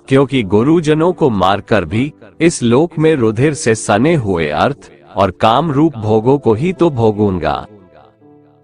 क्योंकि गुरुजनों को मारकर भी इस लोक में रुधिर से सने हुए अर्थ और काम रूप भोगों को ही तो भोगूंगा।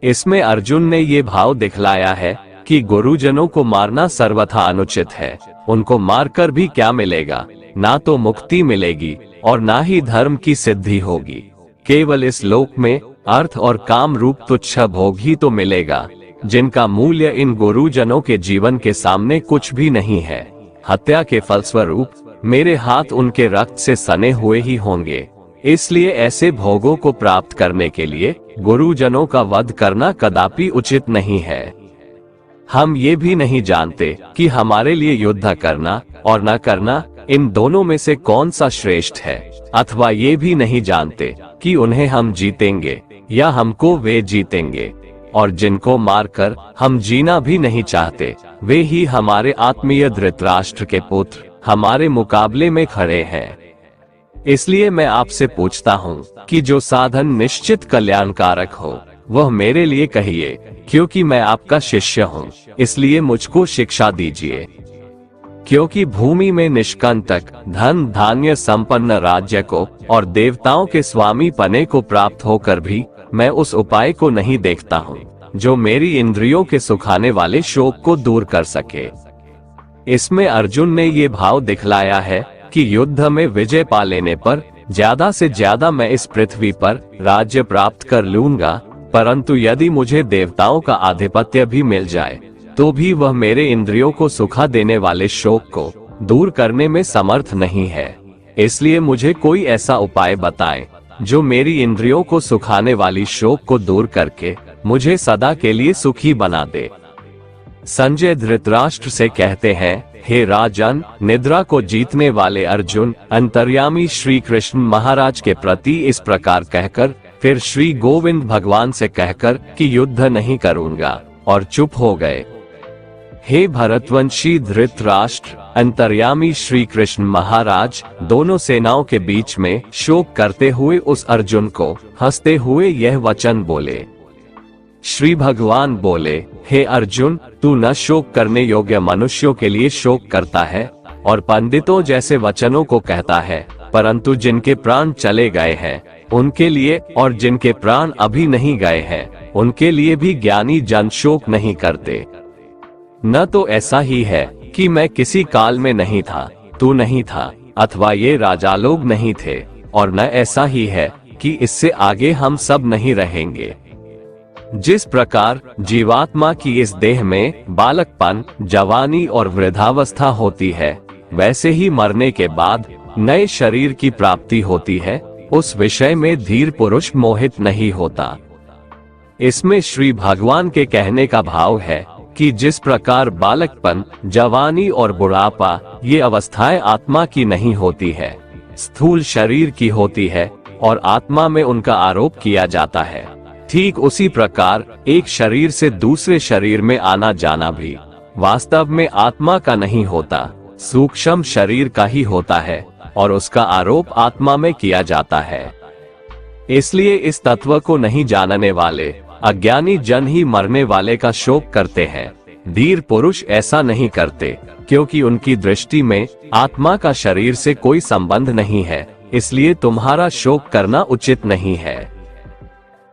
इसमें अर्जुन ने ये भाव दिखलाया है कि गुरुजनों को मारना सर्वथा अनुचित है। उनको मारकर भी क्या मिलेगा, ना तो मुक्ति मिलेगी और ना ही धर्म की सिद्धि होगी। केवल इस लोक में अर्थ और काम रूप तुच्छ भोग ही तो मिलेगा, जिनका मूल्य इन गुरुजनों के जीवन के सामने कुछ भी नहीं है। हत्या के फलस्वरूप मेरे हाथ उनके रक्त से सने हुए ही होंगे। इसलिए ऐसे भोगों को प्राप्त करने के लिए गुरुजनों का वध करना कदापि उचित नहीं है। हम ये भी नहीं जानते कि हमारे लिए युद्ध करना और न करना इन दोनों में से कौन सा श्रेष्ठ है, अथवा ये भी नहीं जानते कि उन्हें हम जीतेंगे या हमको वे जीतेंगे। और जिनको मारकर हम जीना भी नहीं चाहते, वे ही हमारे आत्मीय धृतराष्ट्र के पुत्र हमारे मुकाबले में खड़े हैं। इसलिए मैं आपसे पूछता हूँ कि जो साधन निश्चित कल्याणकारक हो वह मेरे लिए कहिए, क्योंकि मैं आपका शिष्य हूँ। इसलिए मुझको शिक्षा दीजिए। क्योंकि भूमि में निष्कंटक धन धान्य संपन्न राज्य को और देवताओं के स्वामी पने को प्राप्त होकर भी मैं उस उपाय को नहीं देखता हूँ जो मेरी इंद्रियों के सुखाने वाले शोक को दूर कर सके। इसमें अर्जुन ने ये भाव दिखलाया है कि युद्ध में विजय पा लेने पर ज्यादा से ज्यादा मैं इस पृथ्वी पर राज्य प्राप्त कर लूंगा, परंतु यदि मुझे देवताओं का आधिपत्य भी मिल जाए तो भी वह मेरे इंद्रियों को सुखा देने वाले शोक को दूर करने में समर्थ नहीं है। इसलिए मुझे कोई ऐसा उपाय बताएं जो मेरी इंद्रियों को सुखाने वाली शोक को दूर करके मुझे सदा के लिए सुखी बना दे। संजय धृतराष्ट्र से कहते हैं, हे राजन, निद्रा को जीतने वाले अर्जुन अंतर्यामी श्री कृष्ण महाराज के प्रति इस प्रकार कहकर फिर श्री गोविंद भगवान से कहकर कि युद्ध नहीं करूंगा और चुप हो गए। हे भरतवंशी धृतराष्ट्र, अंतर्यामी श्री कृष्ण महाराज दोनों सेनाओं के बीच में शोक करते हुए उस अर्जुन को हंसते हुए यह वचन बोले। श्री भगवान बोले, हे अर्जुन, तू न शोक करने योग्य मनुष्यों के लिए शोक करता है और पंडितों जैसे वचनों को कहता है, परंतु जिनके प्राण चले गए हैं उनके लिए और जिनके प्राण अभी नहीं गए हैं उनके लिए भी ज्ञानी जन शोक नहीं करते। न तो ऐसा ही है कि मैं किसी काल में नहीं था, तू नहीं था, अथवा ये राजा लोग नहीं थे, और न ऐसा ही है कि इससे आगे हम सब नहीं रहेंगे। जिस प्रकार जीवात्मा की इस देह में बालकपन, जवानी और वृद्धावस्था होती है, वैसे ही मरने के बाद नए शरीर की प्राप्ति होती है। उस विषय में धीर पुरुष मोहित नहीं होता। इसमें श्री भगवान के कहने का भाव है कि जिस प्रकार बालकपन, जवानी और बुढ़ापा ये अवस्थाएं आत्मा की नहीं होती है, स्थूल शरीर की होती है और आत्मा में उनका आरोप किया जाता है, ठीक उसी प्रकार एक शरीर से दूसरे शरीर में आना जाना भी वास्तव में आत्मा का नहीं होता, सूक्ष्म शरीर का ही होता है और उसका आरोप आत्मा में किया जाता है। इसलिए इस तत्व को नहीं जानने वाले अज्ञानी जन ही मरने वाले का शोक करते हैं। धीर पुरुष ऐसा नहीं करते, क्योंकि उनकी दृष्टि में आत्मा का शरीर से कोई संबंध नहीं है, इसलिए तुम्हारा शोक करना उचित नहीं है।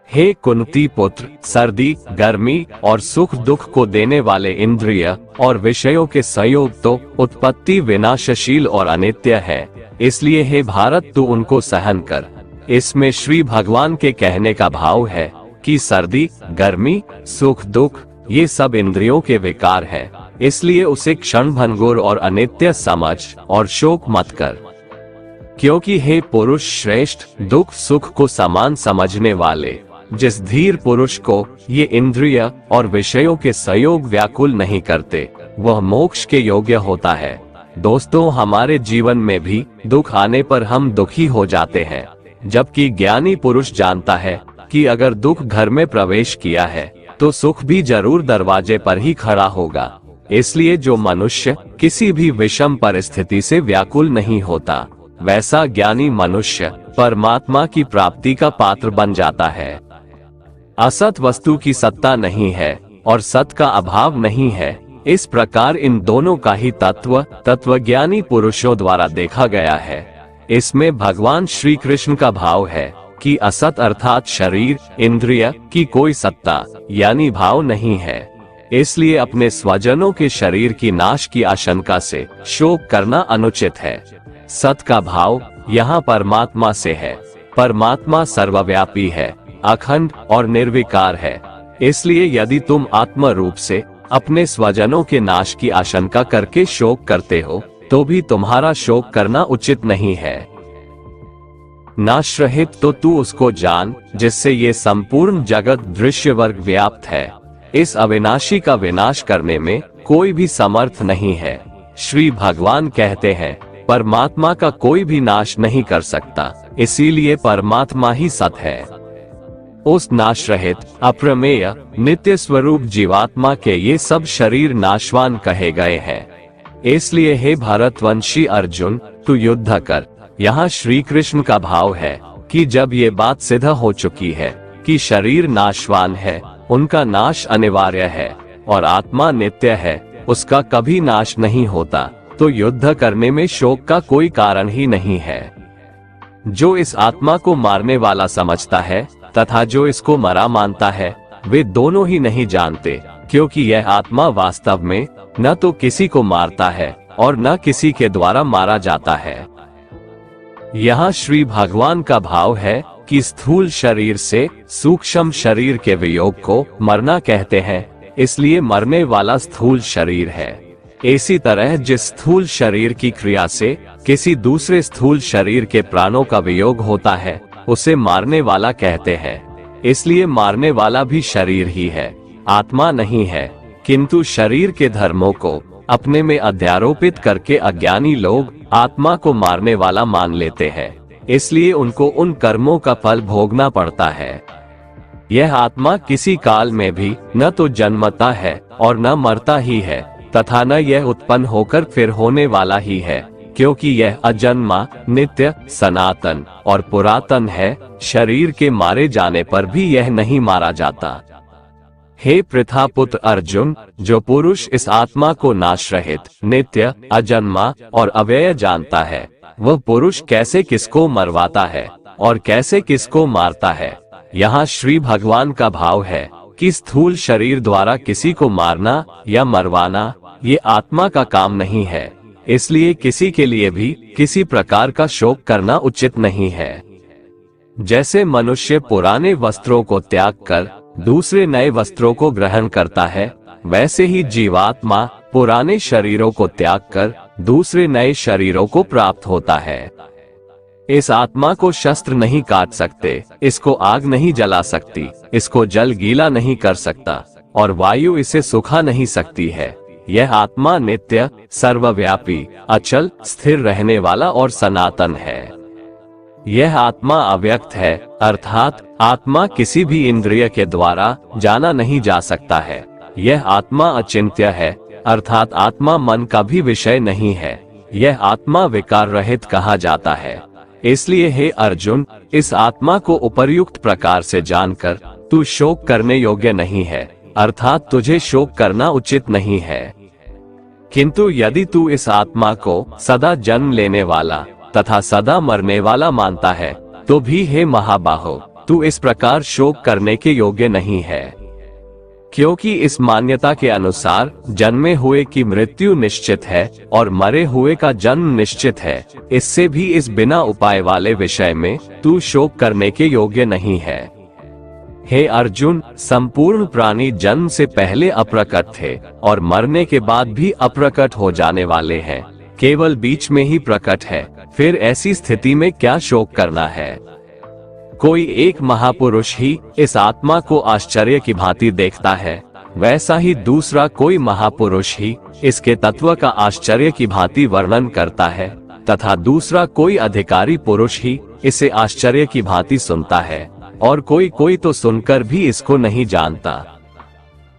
हे कुंती पुत्र, सर्दी, गर्मी और सुख दुख को देने वाले इंद्रिय और विषयों के संयोग तो उत्पत्ति विनाशशील और अनित्य है, इसलिए हे भारत तू उनको सहन कर। इसमें श्री भगवान के कहने का भाव है कि सर्दी, गर्मी, सुख दुख ये सब इंद्रियों के विकार हैं, इसलिए उसे क्षण भंगुर और अनित्य समझ और शोक मत कर। क्योंकि हे पुरुष श्रेष्ठ, दुख सुख को समान समझने वाले जिस धीर पुरुष को ये इंद्रिय और विषयों के संयोग व्याकुल नहीं करते, वह मोक्ष के योग्य होता है। दोस्तों, हमारे जीवन में भी दुख आने पर हम दुखी हो जाते हैं, जबकि ज्ञानी पुरुष जानता है कि अगर दुख घर में प्रवेश किया है तो सुख भी जरूर दरवाजे पर ही खड़ा होगा। इसलिए जो मनुष्य किसी भी विषम परिस्थिति से व्याकुल नहीं होता, वैसा ज्ञानी मनुष्य परमात्मा की प्राप्ति का पात्र बन जाता है। असत वस्तु की सत्ता नहीं है और सत का अभाव नहीं है, इस प्रकार इन दोनों का ही तत्वज्ञानी पुरुषों द्वारा देखा गया है। इसमें भगवान श्री कृष्ण का भाव है कि असत अर्थात शरीर इंद्रिय की कोई सत्ता यानी भाव नहीं है, इसलिए अपने स्वजनों के शरीर की नाश की आशंका से शोक करना अनुचित है। सत का भाव यहाँ परमात्मा से है। परमात्मा सर्वव्यापी है, अखंड और निर्विकार है, इसलिए यदि तुम आत्म रूप से अपने स्वजनों के नाश की आशंका करके शोक करते हो तो भी तुम्हारा शोक करना उचित नहीं है। नाश रहित तो तू उसको जान जिससे ये संपूर्ण जगत दृश्य वर्ग व्याप्त है। इस अविनाशी का विनाश करने में कोई भी समर्थ नहीं है। श्री भगवान कहते हैं परमात्मा का कोई भी नाश नहीं कर सकता, इसीलिए परमात्मा ही सत है। उस नाश रहित अप्रमेय नित्य स्वरूप जीवात्मा के ये सब शरीर नाशवान कहे गए हैं। इसलिए हे भारतवंशी अर्जुन, तू युद्ध कर। यहाँ श्री कृष्ण का भाव है कि जब ये बात सिद्ध हो चुकी है कि शरीर नाशवान है, उनका नाश अनिवार्य है और आत्मा नित्य है, उसका कभी नाश नहीं होता, तो युद्ध करने में शोक का कोई कारण ही नहीं है। जो इस आत्मा को मारने वाला समझता है तथा जो इसको मरा मानता है, वे दोनों ही नहीं जानते, क्योंकि यह आत्मा वास्तव में न तो किसी को मारता है और न किसी के द्वारा मारा जाता है। यहाँ श्री भगवान का भाव है कि स्थूल शरीर से सूक्ष्म शरीर के वियोग को मरना कहते हैं, इसलिए मरने वाला स्थूल शरीर है। इसी तरह जिस स्थूल शरीर की क्रिया से किसी दूसरे स्थूल शरीर के प्राणों का वियोग होता है, उसे मारने वाला कहते हैं। इसलिए मारने वाला भी शरीर ही है, आत्मा नहीं है। किंतु शरीर के धर्मों को अपने में अध्यारोपित करके अज्ञानी लोग आत्मा को मारने वाला मान लेते हैं, इसलिए उनको उन कर्मों का फल भोगना पड़ता है। यह आत्मा किसी काल में भी न तो जन्मता है और न मरता ही है, तथा न यह उत्पन्न होकर फिर होने वाला ही है, क्योंकि यह अजन्मा, नित्य, सनातन और पुरातन है। शरीर के मारे जाने पर भी यह नहीं मारा जाता। हे पृथापुत्र अर्जुन, जो पुरुष इस आत्मा को नाश रहित, नित्य, अजन्मा और अव्यय जानता है, वह पुरुष कैसे किसको मरवाता है और कैसे किसको मारता है। यहाँ श्री भगवान का भाव है कि स्थूल शरीर द्वारा किसी को मारना या मरवाना ये आत्मा का काम नहीं है, इसलिए किसी के लिए भी किसी प्रकार का शोक करना उचित नहीं है। जैसे मनुष्य पुराने वस्त्रों को त्याग कर दूसरे नए वस्त्रों को ग्रहण करता है, वैसे ही जीवात्मा पुराने शरीरों को त्याग कर दूसरे नए शरीरों को प्राप्त होता है। इस आत्मा को शस्त्र नहीं काट सकते, इसको आग नहीं जला सकती, इसको जल गीला नहीं कर सकता और वायु इसे सुखा नहीं सकती है। यह आत्मा नित्य, सर्वव्यापी, अचल, स्थिर रहने वाला और सनातन है। यह आत्मा अव्यक्त है, अर्थात आत्मा किसी भी इंद्रिय के द्वारा जाना नहीं जा सकता है। यह आत्मा अचिंत्य है, अर्थात आत्मा मन का भी विषय नहीं है। यह आत्मा विकार रहित कहा जाता है। इसलिए हे अर्जुन, इस आत्मा को उपर्युक्त प्रकार से जानकर तू शोक करने योग्य नहीं है, अर्थात तुझे शोक करना उचित नहीं है। किंतु यदि तू इस आत्मा को सदा जन्म लेने वाला तथा सदा मरने वाला मानता है, तो भी हे महाबाहो, तू इस प्रकार शोक करने के योग्य नहीं है। क्योंकि इस मान्यता के अनुसार जन्मे हुए की मृत्यु निश्चित है और मरे हुए का जन्म निश्चित है, इससे भी इस बिना उपाय वाले विषय में तू शोक करने के योग्य नहीं है। हे अर्जुन, संपूर्ण प्राणी जन्म से पहले अप्रकट थे और मरने के बाद भी अप्रकट हो जाने वाले हैं, केवल बीच में ही प्रकट है। फिर ऐसी स्थिति में क्या शोक करना है? कोई एक महापुरुष ही इस आत्मा को आश्चर्य की भांति देखता है, वैसा ही दूसरा कोई महापुरुष ही इसके तत्व का आश्चर्य की भांति वर्णन करता है, तथा दूसरा कोई अधिकारी पुरुष ही इसे आश्चर्य की भांति सुनता है, और कोई तो सुनकर भी इसको नहीं जानता।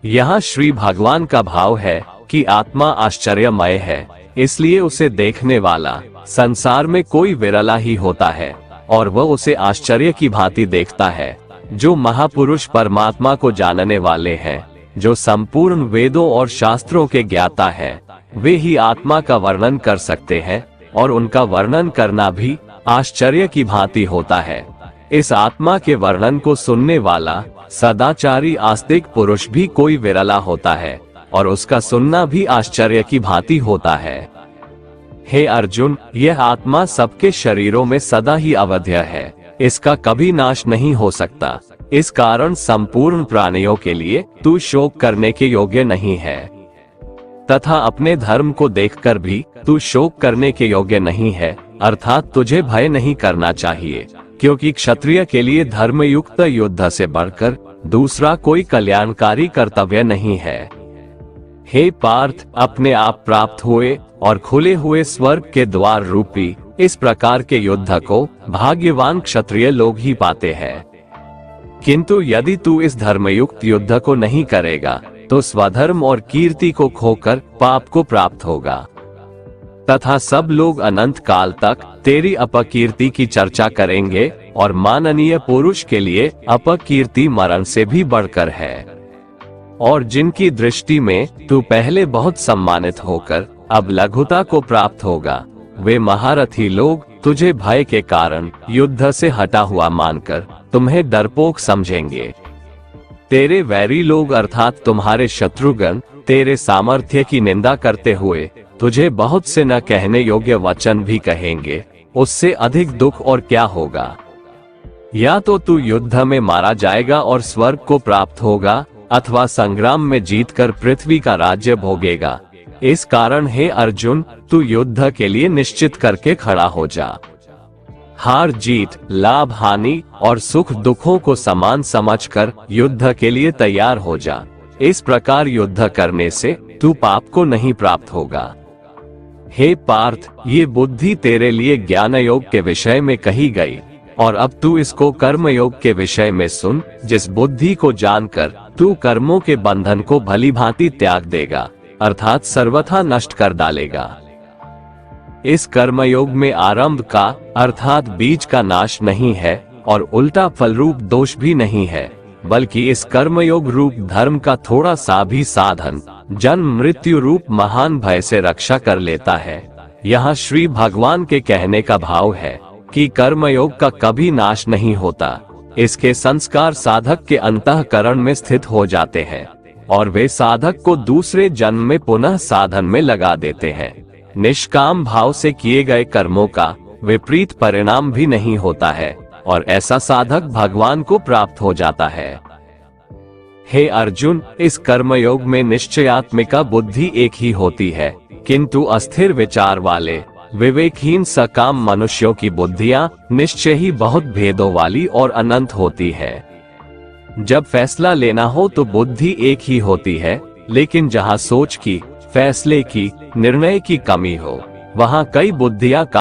यहाँ श्री भगवान का भाव है कि आत्मा आश्चर्यमय है, इसलिए उसे देखने वाला संसार में कोई विरला ही होता है और वह उसे आश्चर्य की भांति देखता है। जो महापुरुष परमात्मा को जानने वाले हैं, जो संपूर्ण वेदों और शास्त्रों के ज्ञाता हैं, वे ही आत्मा का वर्णन कर सकते हैं, और उनका वर्णन करना भी आश्चर्य की भांति होता है। इस आत्मा के वर्णन को सुनने वाला सदाचारी आस्तिक पुरुष भी कोई विरला होता है, और उसका सुनना भी आश्चर्य की भांति होता है। हे अर्जुन, यह आत्मा सबके शरीरों में सदा ही अवध्य है, इसका कभी नाश नहीं हो सकता। इस कारण संपूर्ण प्राणियों के लिए तू शोक करने के योग्य नहीं है, तथा अपने धर्म को देखकर भी तू शोक करने के योग्य नहीं है, अर्थात तुझे भय नहीं करना चाहिए, क्योंकि क्षत्रिय के लिए धर्मयुक्त युद्ध से बढ़कर दूसरा कोई कल्याणकारी कर्तव्य नहीं है। हे पार्थ, अपने आप प्राप्त हुए और खुले हुए स्वर्ग के द्वार रूपी इस प्रकार के युद्ध को भाग्यवान क्षत्रिय लोग ही पाते हैं। किंतु यदि तू इस धर्मयुक्त युद्ध को नहीं करेगा तो स्वधर्म और कीर्ति को खोकर पाप को प्राप्त होगा, तथा सब लोग अनंत काल तक तेरी अपकीर्ति की चर्चा करेंगे, और माननीय पुरुष के लिए अपकीर्ति मरण से भी बढ़कर है। और जिनकी दृष्टि में तू पहले बहुत सम्मानित होकर अब लघुता को प्राप्त होगा, वे महारथी लोग तुझे भय के कारण युद्ध से हटा हुआ मानकर तुम्हें डरपोक समझेंगे। तेरे वैरी लोग अर्थात तुम्हारे शत्रुगण तेरे सामर्थ्य की निंदा करते हुए तुझे बहुत से न कहने योग्य वचन भी कहेंगे। उससे अधिक दुख और क्या होगा? या तो तू युद्ध में मारा जाएगा और स्वर्ग को प्राप्त होगा, अथवा संग्राम में जीतकर पृथ्वी का राज्य भोगेगा। इस कारण हे अर्जुन, तू युद्ध के लिए निश्चित करके खड़ा हो जा। हार जीत, लाभ हानि और सुख दुखों को समान समझकर युद्ध के लिए तैयार हो जा। इस प्रकार युद्ध करने से तू पाप को नहीं प्राप्त होगा। हे पार्थ, ये बुद्धि तेरे लिए ज्ञान योग के विषय में कही गई, और अब तू इसको कर्म योग के विषय में सुन, जिस बुद्धि को जानकर तू कर्मों के बंधन को भली भांति त्याग देगा, अर्थात सर्वथा नष्ट कर डालेगा। इस कर्मयोग में आरंभ का अर्थात बीज का नाश नहीं है, और उल्टा फलरूप दोष भी नहीं है, बल्कि इस कर्मयोग रूप धर्म का थोड़ा सा भी साधन जन्म मृत्यु रूप महान भय से रक्षा कर लेता है। यहाँ श्री भगवान के कहने का भाव है कि कर्मयोग का कभी नाश नहीं होता। इसके संस्कार साधक के अंतःकरण में स्थित हो जाते हैं, और वे साधक को दूसरे जन्म में पुनः साधन में लगा देते हैं। निष्काम भाव से किए गए कर्मों का विपरीत परिणाम भी नहीं होता है, और ऐसा साधक भगवान को प्राप्त हो जाता है। हे अर्जुन, इस कर्मयोग में निश्चयात्मिका बुद्धि एक ही होती है, किंतु अस्थिर विचार वाले विवेकहीन सकाम मनुष्यों की बुद्धियां निश्चय ही बहुत भेदों वाली और अनंत होती है। जब फैसला लेना हो तो बुद्धि एक ही होती है, लेकिन जहाँ सोच की, फैसले की, निर्णय की कमी हो, वहाँ कई बुद्धियां